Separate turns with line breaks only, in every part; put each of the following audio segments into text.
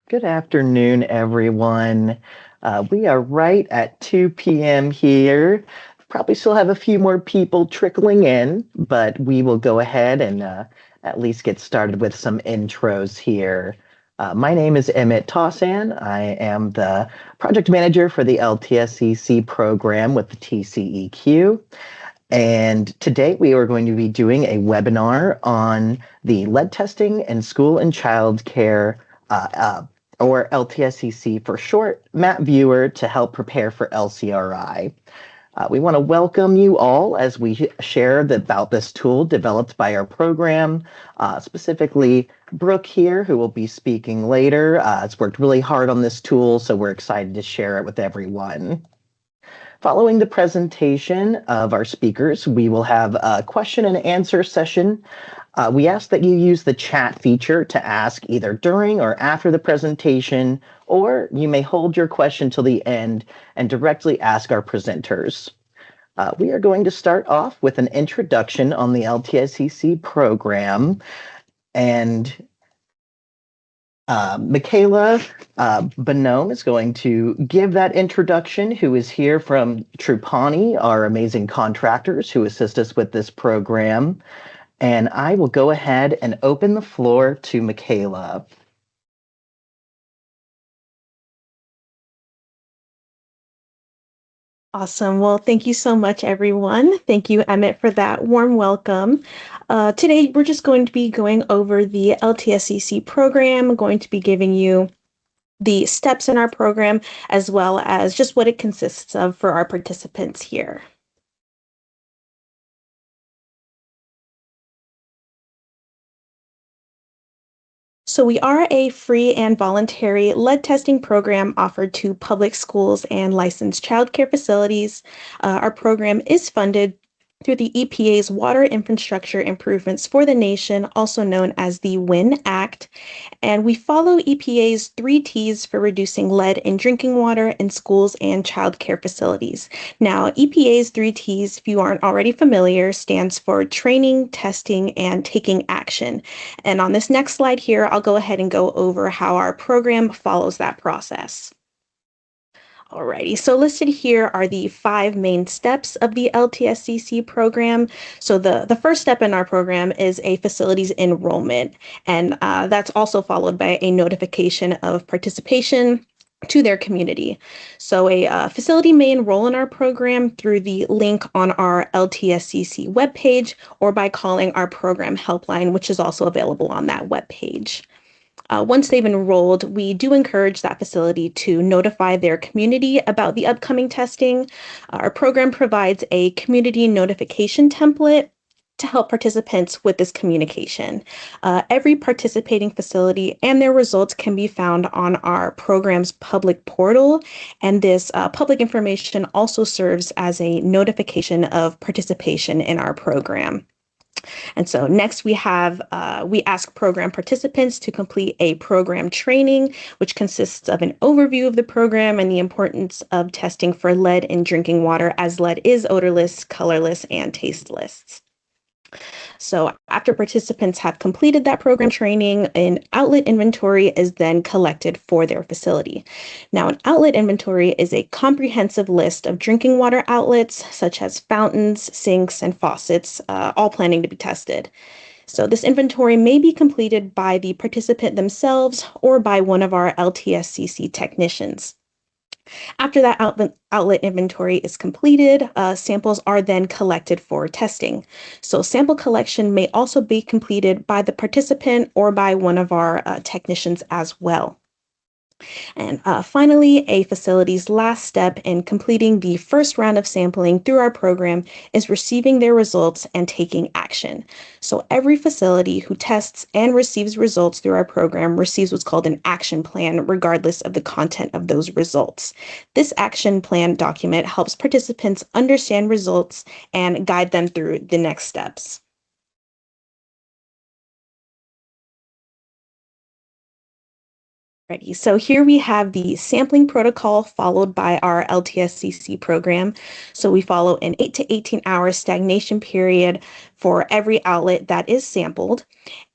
Good afternoon, everyone. We are right at 2 p.m. here. Probably still have a few more people trickling in, but we will go ahead and at least get started with some intros here. My name is Emmett Tossan. I am the project manager for the LTSCC program with the TCEQ. And today we are going to be doing a webinar on the lead testing in school and child care, or LTSCC for short, map viewer to help prepare for LCRI. We want to welcome you all as we share about this tool developed by our program, specifically Brooke here, who will be speaking later. Has worked really hard on this tool, so we're excited to share it with everyone. Following the presentation of our speakers, we will have a question and answer session. We ask that you use the chat feature to ask either during or after the presentation, or you may hold your question till the end and directly ask our presenters. We are going to start off with an introduction on the LTSCC program, and Michaela Bonhomme is going to give that introduction, who is here from Trupani, our amazing contractors who assist us with this program. And I will go ahead and open the floor to Michaela.
Awesome. Well, thank you so much, everyone. Thank you, Emmett, for that warm welcome. Today, we're just going to be going over the LTSCC program. I'm going to be giving you the steps in our program, as well as just what it consists of for our participants here. So we are a free and voluntary lead testing program offered to public schools and licensed childcare facilities. Our program is funded through the EPA's Water Infrastructure Improvements for the Nation, also known as the WIN Act. And we follow EPA's 3Ts for reducing lead in drinking water in schools and childcare facilities. Now, EPA's 3Ts, if you aren't already familiar, stands for training, testing, and taking action. And on this next slide here, I'll go ahead and go over how our program follows that process. Alrighty, so listed here are the 5 main steps of the LTSCC program. So the first step in our program is a facilities enrollment, and that's also followed by a notification of participation to their community. So a facility may enroll in our program through the link on our LTSCC webpage or by calling our program helpline, which is also available on that webpage. Once they've enrolled, we do encourage that facility to notify their community about the upcoming testing. Our program provides a community notification template to help participants with this communication. Every participating facility and their results can be found on our program's public portal, and this public information also serves as a notification of participation in our program. And so next we ask program participants to complete a program training, which consists of an overview of the program and the importance of testing for lead in drinking water, as lead is odorless, colorless, and tasteless. So after participants have completed that program training, an outlet inventory is then collected for their facility. Now, an outlet inventory is a comprehensive list of drinking water outlets, such as fountains, sinks, and faucets, all planning to be tested. So this inventory may be completed by the participant themselves or by one of our LTSCC technicians. After that outlet inventory is completed, samples are then collected for testing. So sample collection may also be completed by the participant or by one of our technicians as well. And finally, a facility's last step in completing the first round of sampling through our program is receiving their results and taking action. So every facility who tests and receives results through our program receives what's called an action plan, regardless of the content of those results. This action plan document helps participants understand results and guide them through the next steps. Ready. So here we have the sampling protocol followed by our LTSCC program. So we follow an 8 to 18-hour stagnation period for every outlet that is sampled.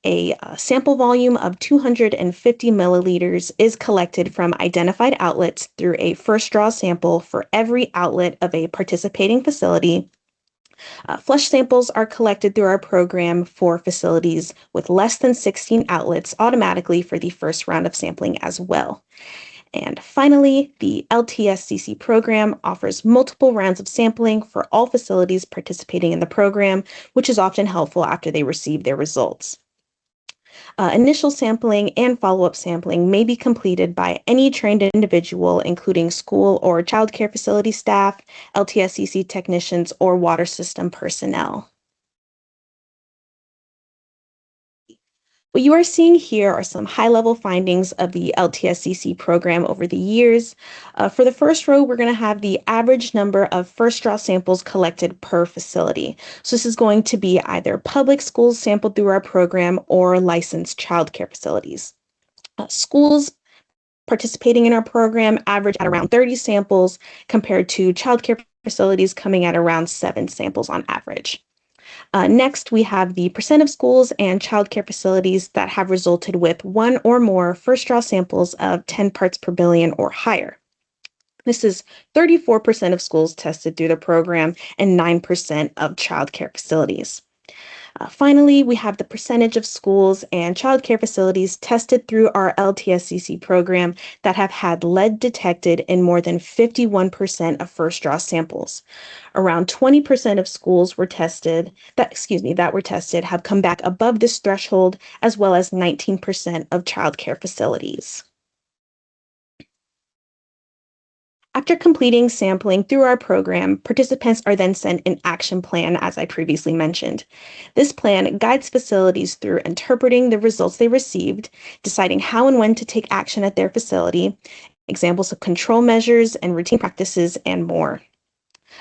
A sample volume of 250 milliliters is collected from identified outlets through a first draw sample for every outlet of a participating facility. Flush samples are collected through our program for facilities with less than 16 outlets automatically for the first round of sampling as well. And finally, the LTSCC program offers multiple rounds of sampling for all facilities participating in the program, which is often helpful after they receive their results. Initial sampling and follow-up sampling may be completed by any trained individual, including school or child care facility staff, LTSCC technicians, or water system personnel. What you are seeing here are some high-level findings of the LTSCC program over the years. For the first row, we're going to have the average number of first draw samples collected per facility. So this is going to be either public schools sampled through our program or licensed child care facilities. Schools participating in our program average at around 30 samples compared to child care facilities coming at around 7 samples on average. Next, we have the percent of schools and childcare facilities that have resulted with one or more first draw samples of 10 parts per billion or higher. This is 34% of schools tested through the program and 9% of childcare facilities. Finally, we have the percentage of schools and childcare facilities tested through our LTSCC program that have had lead detected in more than 51% of first draw samples. Around 20% of schools that were tested have come back above this threshold, as well as 19% of childcare facilities. After completing sampling through our program, participants are then sent an action plan, as I previously mentioned. This plan guides facilities through interpreting the results they received, deciding how and when to take action at their facility, examples of control measures and routine practices, and more.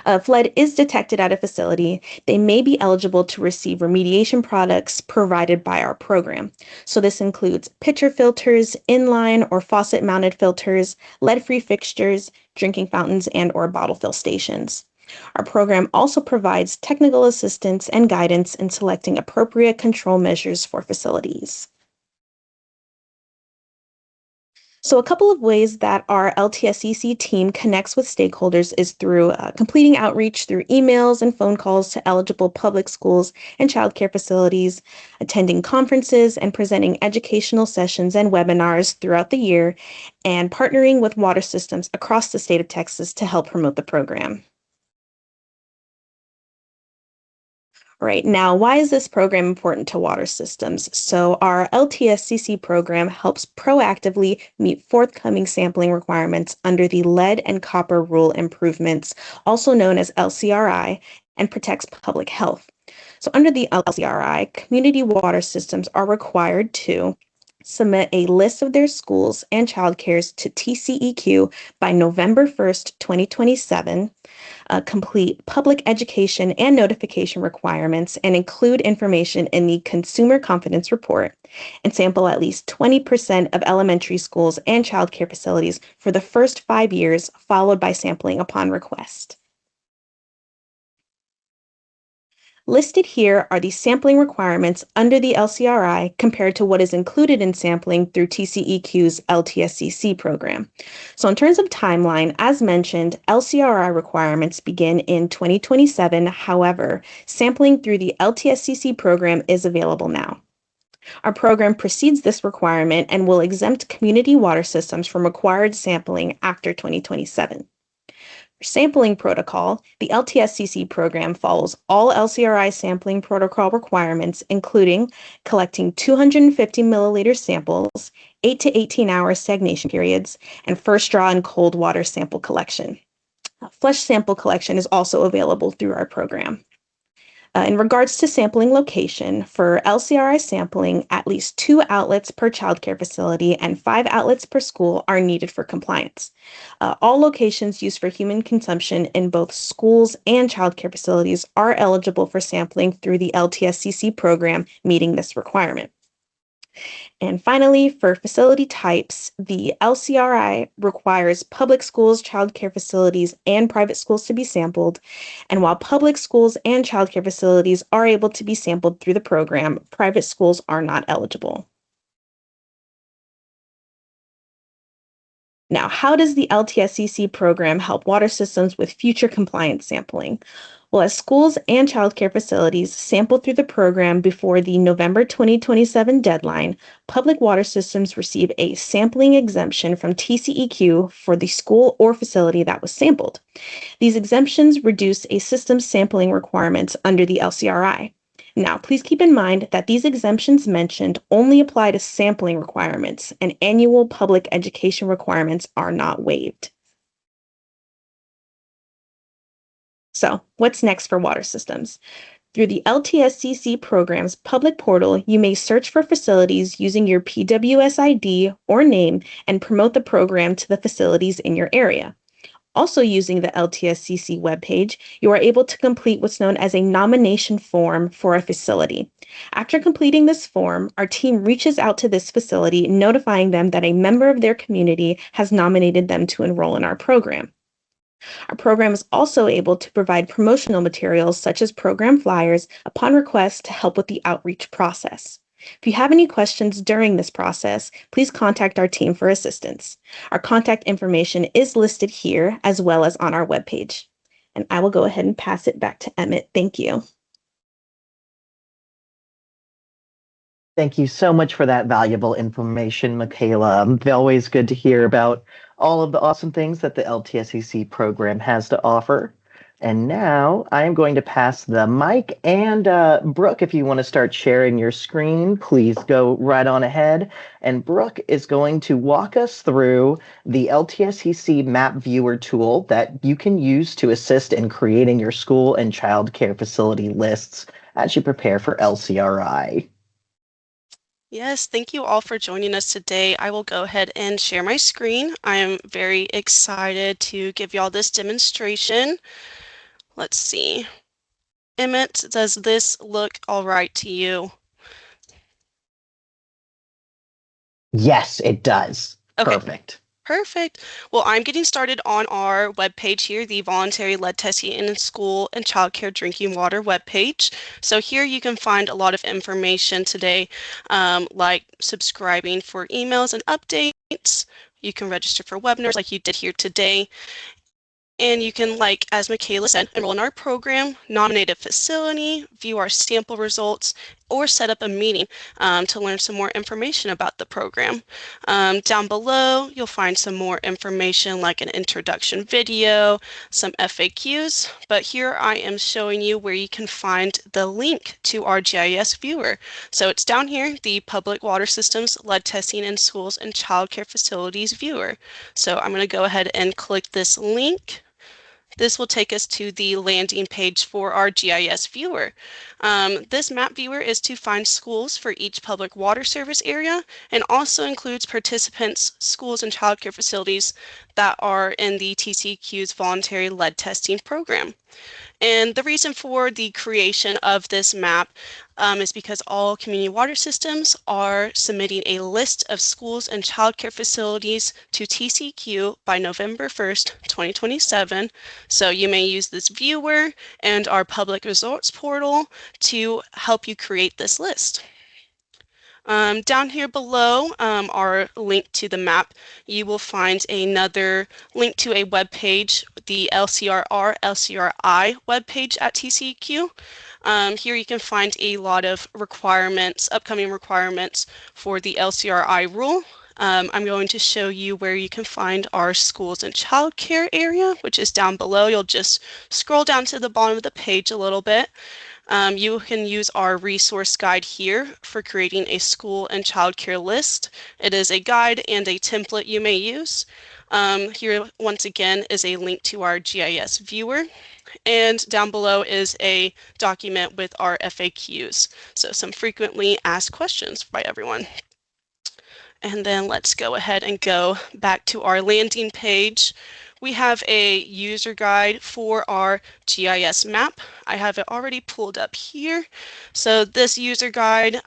If lead is detected at a facility, they may be eligible to receive remediation products provided by our program. So this includes pitcher filters, inline or faucet-mounted filters, lead-free fixtures, drinking fountains, and or bottle fill stations. Our program also provides technical assistance and guidance in selecting appropriate control measures for facilities. So a couple of ways that our LTSCC team connects with stakeholders is through completing outreach through emails and phone calls to eligible public schools and childcare facilities, attending conferences and presenting educational sessions and webinars throughout the year, and partnering with water systems across the state of Texas to help promote the program. Right now, why is this program important to water systems? So our LTSCC program helps proactively meet forthcoming sampling requirements under the lead and copper rule improvements, also known as LCRI, and protects public health. So under the LCRI, community water systems are required to submit a list of their schools and childcares to TCEQ by November 1st, 2027, complete public education and notification requirements and include information in the Consumer Confidence Report, and sample at least 20% of elementary schools and childcare facilities for the first 5 years, followed by sampling upon request. Listed here are the sampling requirements under the LCRI compared to what is included in sampling through TCEQ's LTSCC program. So in terms of timeline, as mentioned, LCRI requirements begin in 2027. However, sampling through the LTSCC program is available now. Our program precedes this requirement and will exempt community water systems from required sampling after 2027. Sampling protocol, the LTSCC program follows all LCRI sampling protocol requirements, including collecting 250 milliliter samples, 8 to 18-hour stagnation periods, and first draw and cold water sample collection. Flush sample collection is also available through our program. In regards to sampling location, for LCRI sampling, at least 2 outlets per childcare facility and 5 outlets per school are needed for compliance. All locations used for human consumption in both schools and childcare facilities are eligible for sampling through the LTSCC program, meeting this requirement. And finally, for facility types, the LCRI requires public schools, childcare facilities, and private schools to be sampled. And while public schools and childcare facilities are able to be sampled through the program, private schools are not eligible. Now, how does the LTSCC program help water systems with future compliance sampling? Well, as schools and childcare facilities sample through the program before the November 2027 deadline, public water systems receive a sampling exemption from TCEQ for the school or facility that was sampled. These exemptions reduce a system's sampling requirements under the LCRI. Now, please keep in mind that these exemptions mentioned only apply to sampling requirements, and annual public education requirements are not waived. So, what's next for water systems? Through the LTSCC program's public portal, you may search for facilities using your PWS ID or name and promote the program to the facilities in your area. Also, using the LTSCC webpage, you are able to complete what's known as a nomination form for a facility. After completing this form, our team reaches out to this facility, notifying them that a member of their community has nominated them to enroll in our program. Our program is also able to provide promotional materials such as program flyers upon request to help with the outreach process. If you have any questions during this process, please contact our team for assistance. Our contact information is listed here as well as on our webpage. And I will go ahead and pass it back to Emmett. Thank you.
Thank you so much for that valuable information, Michaela. Always good to hear about all of the awesome things that the LTSEC program has to offer. And now I am going to pass the mic. And Brooke, if you want to start sharing your screen, please go right on ahead. And Brooke is going to walk us through the LTSEC map viewer tool that you can use to assist in creating your school and child care facility lists as you prepare for LCRI.
Yes, thank you all for joining us today. I will go ahead and share my screen. I am very excited to give y'all this demonstration. Let's see. Emmett, does this look all right to you?
Yes, it does.
Okay.
Perfect.
Perfect. Well, I'm getting started on our webpage here, the Voluntary Lead Testing in School and Childcare Drinking Water webpage. So here you can find a lot of information today, like subscribing for emails and updates. You can register for webinars like you did here today. And you can, like, as Michaela said, enroll in our program, nominate a facility, view our sample results, or set up a meeting to learn some more information about the program. Down below, you'll find some more information like an introduction video, some FAQs, but here I am showing you where you can find the link to our GIS viewer. So it's down here, the Public Water Systems Lead Testing in Schools and Childcare Facilities viewer. So I'm going to go ahead and click this link. This will take us to the landing page for our GIS viewer. This map viewer is to find schools for each public water service area and also includes participants, schools, and childcare facilities that are in the TCQ's voluntary lead testing program. And the reason for the creation of this map is because all community water systems are submitting a list of schools and childcare facilities to TCQ by November 1st, 2027. So you may use this viewer and our public resorts portal to help you create this list. Down here below our link to the map, you will find another link to a web page, the LCRI web page at TCQ. Here you can find a lot of requirements, upcoming requirements for the LCRI rule. I'm going to show you where you can find our schools and childcare area, which is down below. You'll just scroll down to the bottom of the page a little bit. You can use our resource guide here for creating a school and childcare list. It is a guide and a template you may use. Here, once again, is a link to our GIS viewer. And down below is a document with our FAQs, so some frequently asked questions by everyone. And then let's go ahead and go back to our landing page we have a user guide for our GIS map. I have it already pulled up here. So this user guide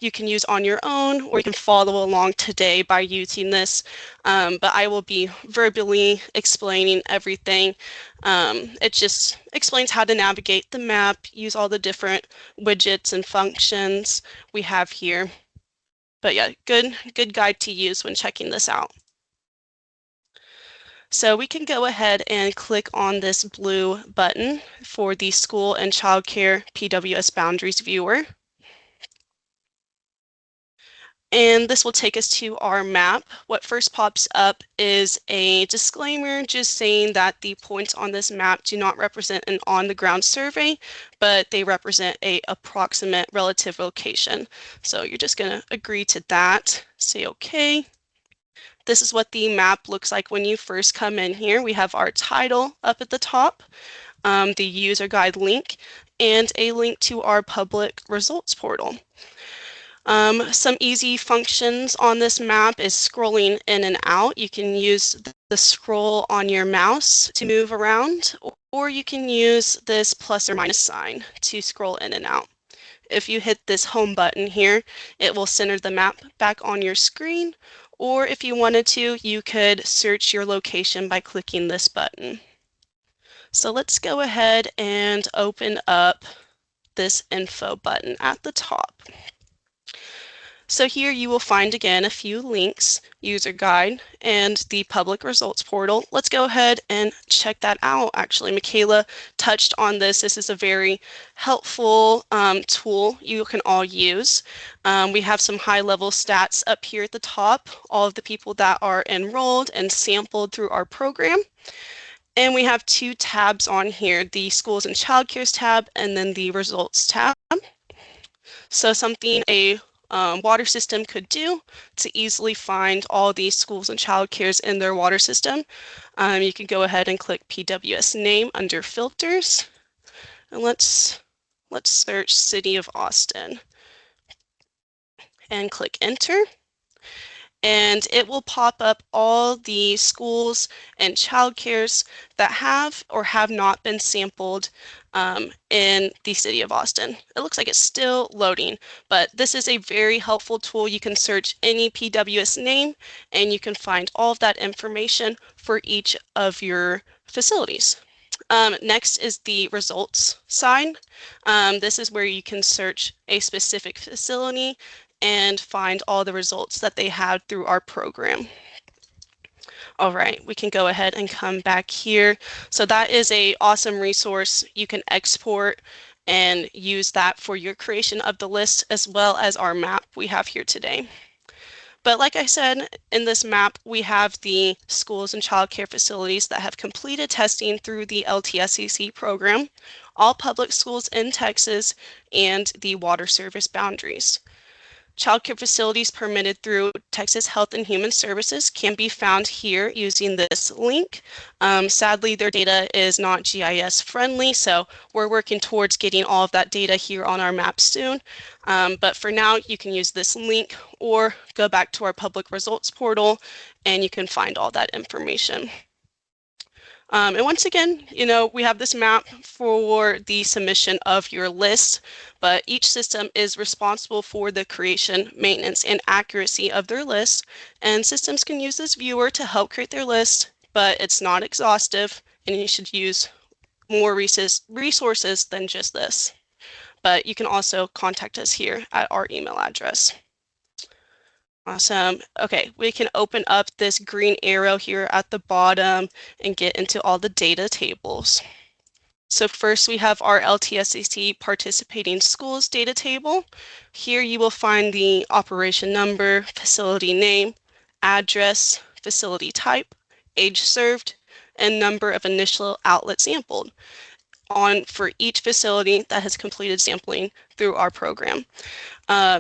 you can use on your own, or you can follow along today by using this. But I will be verbally explaining everything. It just explains how to navigate the map, use all the different widgets and functions we have here. But yeah, good guide to use when checking this out. So we can go ahead and click on this blue button for the School and Childcare PWS Boundaries Viewer. And this will take us to our map. What first pops up is a disclaimer just saying that the points on this map do not represent an on-the-ground survey, but they represent an approximate relative location. So you're just going to agree to that, say OK. This is what the map looks like when you first come in here. We have our title up at the top, the user guide link, and a link to our public results portal. Some easy functions on this map is scrolling in and out. You can use the scroll on your mouse to move around, or you can use this plus or minus sign to scroll in and out. If you hit this home button here, it will center the map back on your screen, or if you wanted to, you could search your location by clicking this button. So let's go ahead and open up this info button at the top. So here you will find again a few links, user guide, and the public results portal. Let's go ahead and check that out. Actually, Michaela touched on this. This is a very helpful tool you can all use. We have some high-level stats up here at the top, all of the people that are enrolled and sampled through our program. And we have two tabs on here, the Schools and Childcares tab and then the Results tab. So something a water system could do to easily find all these schools and childcares in their water system. You can go ahead and click PWS name under filters, and let's search City of Austin and click enter. And it will pop up all the schools and childcares that have or have not been sampled in the City of Austin. It looks like it's still loading, but this is a very helpful tool. You can search any PWS name and you can find all of that information for each of your facilities. Next is the results sign. This is where you can search a specific facility and find all the results that they had through our program. All right, we can go ahead and come back here. So that is an awesome resource. You can export and use that for your creation of the list as well as our map we have here today. But like I said, in this map, we have the schools and childcare facilities that have completed testing through the LTSCC program, all public schools in Texas, and the water service boundaries. Childcare facilities permitted through Texas Health and Human Services can be found here using this link. Sadly, their data is not GIS friendly, so we're working towards getting all of that data here on our map soon. But for now, you can use this link or go back to our public results portal and you can find all that information. And once again, we have this map for the submission of your list, but each system is responsible for the creation, maintenance, and accuracy of their list. And systems can use this viewer to help create their list, but it's not exhaustive, and you should use more resources than just this. But you can also contact us here at our email address. Awesome. Okay, we can open up this green arrow here at the bottom and get into all the data tables. So first we have our LTSCC participating schools data table. Here you will find the operation number, facility name, address, facility type, age served, and number of initial outlets sampled for each facility that has completed sampling through our program.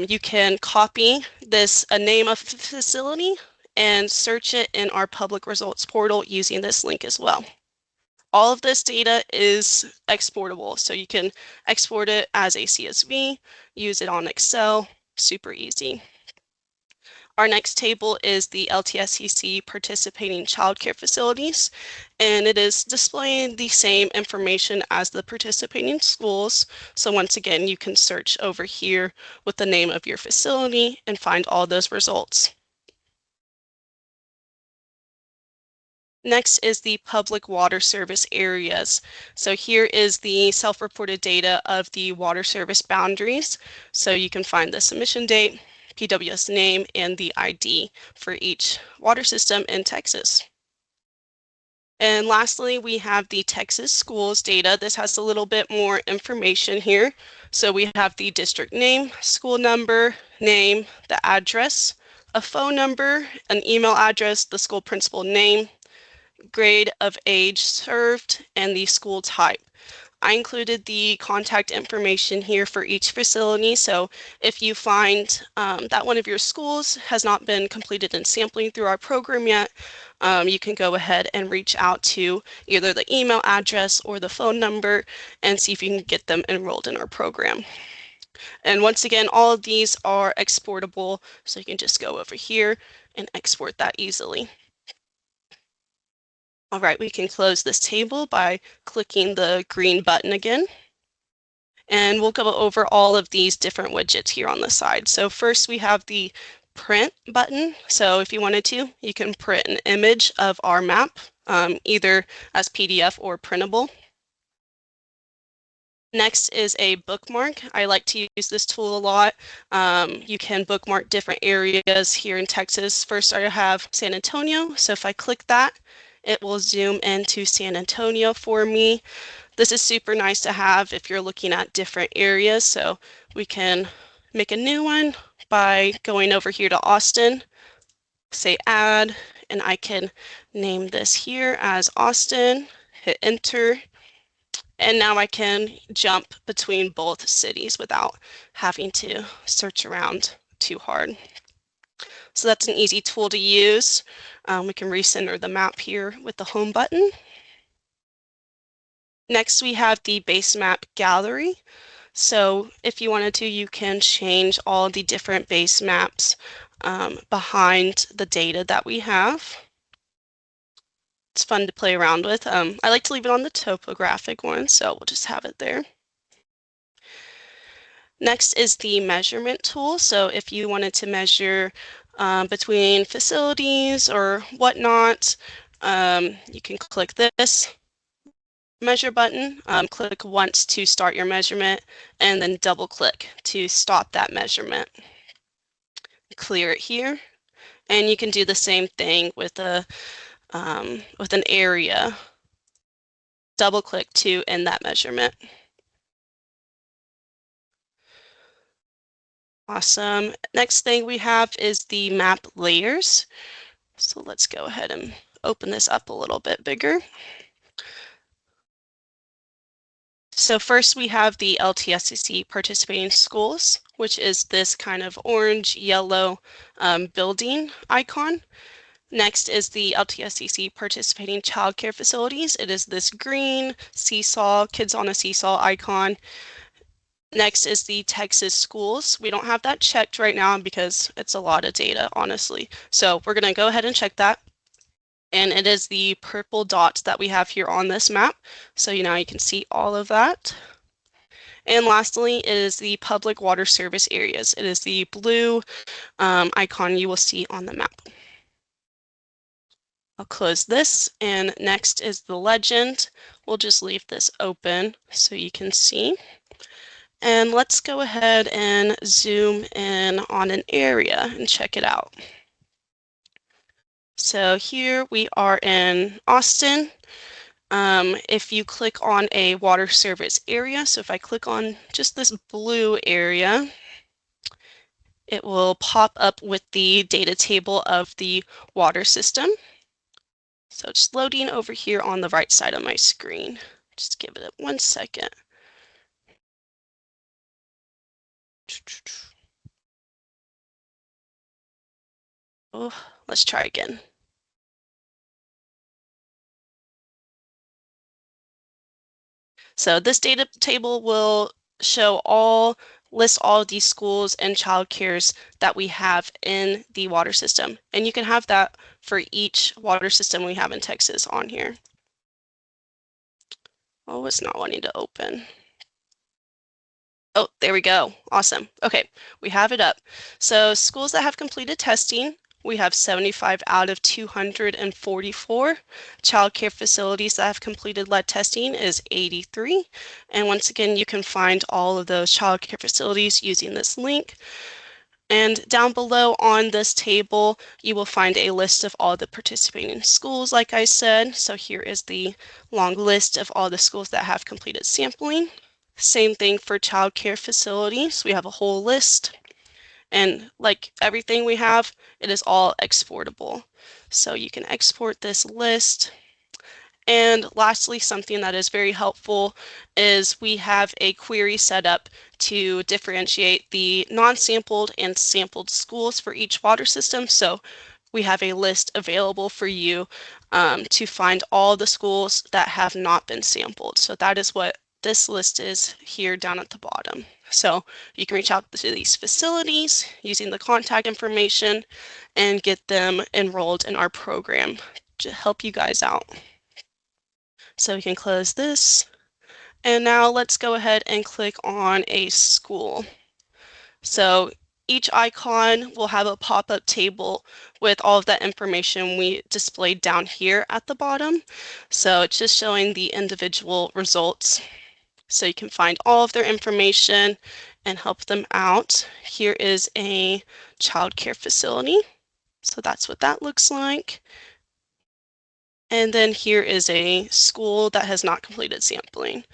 You can copy a name of facility and search it in our public results portal using this link as well. All of this data is exportable, so you can export it as a CSV, use it on Excel, super easy. Our next table is the LTSCC participating childcare facilities, and it is displaying the same information as the participating schools. So once again, you can search over here with the name of your facility and find all those results. Next is the public water service areas. So here is the self-reported data of the water service boundaries. So you can find the submission date, PWS name, and the ID for each water system in Texas. And lastly, we have the Texas schools data. This has a little bit more information here. So we have the district name, school number, name, the address, a phone number, an email address, the school principal name, grade of age served, and the school type. I included the contact information here for each facility, so if you find that one of your schools has not been completed in sampling through our program yet, you can go ahead and reach out to either the email address or the phone number and see if you can get them enrolled in our program. And once again, all of these are exportable, so you can just go over here and export that easily. All right, we can close this table by clicking the green button again. And we'll go over all of these different widgets here on the side. So first we have the print button. So if you wanted to, you can print an image of our map, either as PDF or printable. Next is a bookmark. I like to use this tool a lot. You can bookmark different areas here in Texas. First, I have San Antonio. So if I click that, it will zoom into San Antonio for me. This is super nice to have if you're looking at different areas. So we can make a new one by going over here to Austin, say add, and I can name this here as Austin, hit enter. And now I can jump between both cities without having to search around too hard. So that's an easy tool to use. We can recenter the map here with the home button. Next, we have the base map gallery. So if you wanted to, you can change all the different base maps behind the data that we have. It's fun to play around with. I like to leave it on the topographic one, so we'll just have it there. Next is the measurement tool. So if you wanted to measure between facilities or whatnot, you can click this measure button, click once to start your measurement, and then double click to stop that measurement. Clear it here, and you can do the same thing with an area. Double click to end that measurement. Awesome. Next thing we have is the map layers. So let's go ahead and open this up a little bit bigger. So first we have the LTSCC participating schools, which is this kind of orange yellow building icon. Next is the LTSCC participating childcare facilities. It is this green seesaw, kids on a seesaw icon. Next is the Texas schools. We don't have that checked right now because it's a lot of data, honestly. So we're going to go ahead and check that. And it is the purple dots that we have here on this map. So now you can see all of that. And lastly is the public water service areas. It is the blue icon you will see on the map. I'll close this, and next is the legend. We'll just leave this open so you can see. And let's go ahead and zoom in on an area and check it out. So here we are in Austin. If you click on a water service area, so if I click on just this blue area, it will pop up with the data table of the water system. So it's loading over here on the right side of my screen. Just give it 1 second. Oh, let's try again. So this data table will show all list all of these schools and child cares that we have in the water system. And you can have that for each water system we have in Texas on here. Oh, it's not wanting to open. Oh, there we go. Awesome. Okay, we have it up. So schools that have completed testing, we have 75 out of 244. Child care facilities that have completed lead testing is 83. And once again, you can find all of those child care facilities using this link. And down below on this table, you will find a list of all the participating schools, like I said. So here is the long list of all the schools that have completed sampling. Same thing for child care facilities. We have a whole list. And like everything we have, it is all exportable. So you can export this list. And lastly, something that is very helpful is we have a query set up to differentiate the non-sampled and sampled schools for each water system. So we have a list available for you to find all the schools that have not been sampled. So that is what this list is here down at the bottom. So you can reach out to these facilities using the contact information and get them enrolled in our program to help you guys out. So we can close this. And now let's go ahead and click on a school. So each icon will have a pop-up table with all of that information we displayed down here at the bottom. So it's just showing the individual results. So you can find all of their information and help them out. Here is a child care facility. So that's what that looks like. And then here is a school that has not completed sampling.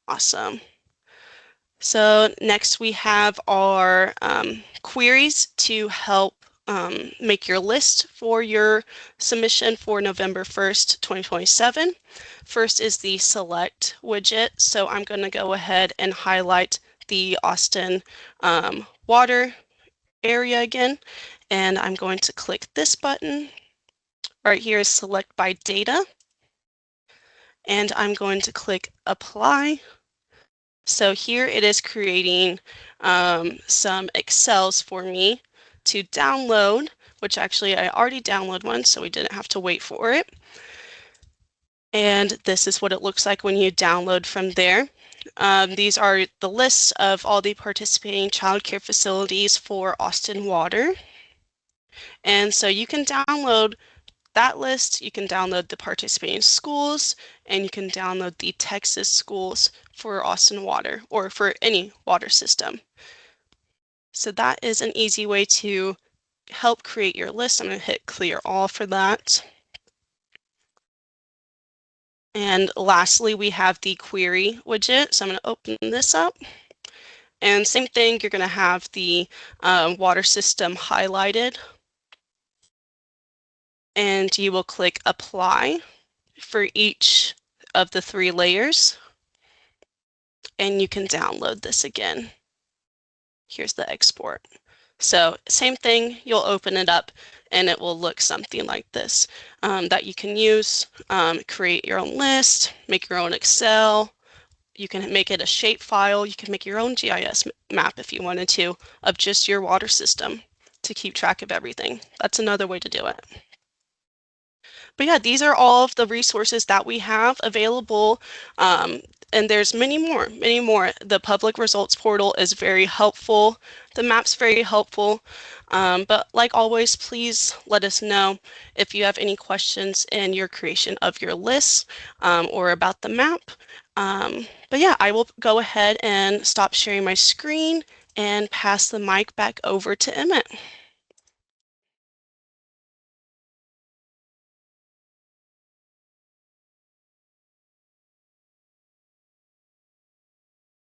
Awesome. So next we have our queries to help make your list for your submission for November 1st, 2027. First is the select widget. So I'm going to go ahead and highlight the Austin water area again. And I'm going to click this button. Right here is select by data. And I'm going to click apply. So here it is creating some Excels for me to download, which actually I already downloaded one, so we didn't have to wait for it. And this is what it looks like when you download from there. These are the lists of all the participating child care facilities for Austin Water. And so you can download that list, you can download the participating schools, and you can download the Texas schools for Austin Water or for any water system. So that is an easy way to help create your list. I'm going to hit clear all for that. And lastly, we have the query widget. So I'm going to open this up. And same thing, you're going to have the water system highlighted. And you will click apply for each of the 3 layers. And you can download this again. Here's the export. So same thing, you'll open it up and it will look something like this that you can use, create your own list, make your own Excel. You can make it a shape file. You can make your own GIS map if you wanted to of just your water system to keep track of everything. That's another way to do it. But yeah, these are all of the resources that we have available. And there's many more, many more. The public results portal is very helpful. The map's very helpful. But like always, please let us know if you have any questions in your creation of your list or about the map. But yeah, I will go ahead and stop sharing my screen and pass the mic back over to Emmett.